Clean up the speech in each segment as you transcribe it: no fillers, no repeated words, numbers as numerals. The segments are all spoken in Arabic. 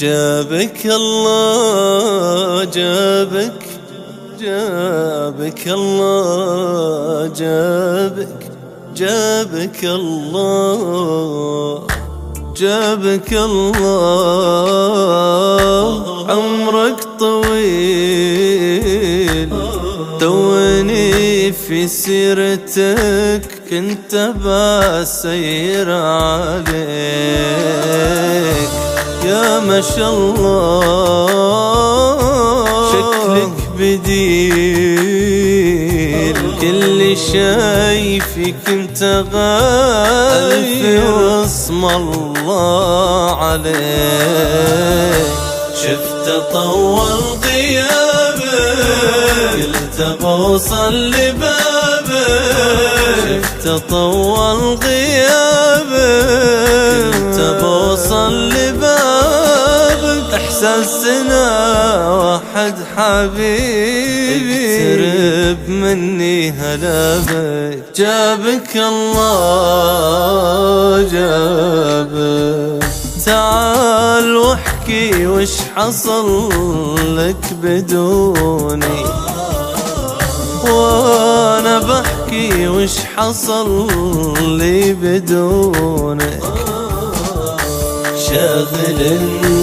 جابك الله جابك الله جابك الله جابك الله عمرك طويل توني في سيرتك كنت بسير عليك يا ما شاء الله شكلك بديل كل شي فيك انت غاير اسم الله عليك شفت طول غيابك قلت بوصل لبابك شفت طول غيابك قلت بوصل لبابك احساسنا واحد حبيبي اقترب مني هلا بك جابك الله جابك تعال واحكي وش حصل لك بدوني وانا بحكي وش حصل لي بدونك شاغل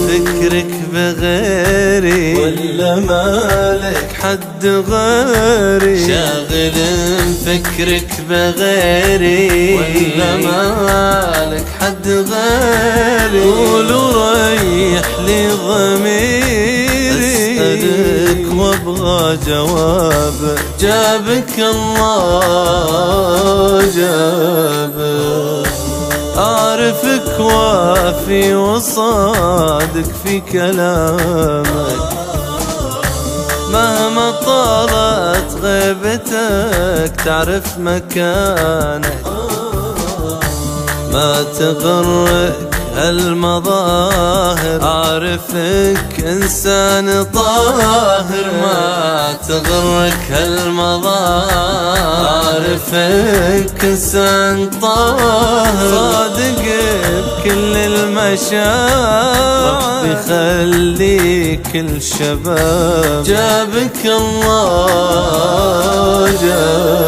فكرك بغيري ولا مالك حد غيري شاغل فكرك بغيري ولا مالك حد غيري قولوا ريح لي ضميري اسألك وابغى جوابك جابك الله جابك أعرفك وافي وصادق في كلامك مهما طالت غيبتك تعرف مكانك ما تغرك هالمظاهر أعرفك إنسان طاهر ما تغرك هالمظاهر أعرفك إنسان طاهر صادق بكل المشاعر ربي يخليك الشباب جابك الله جابك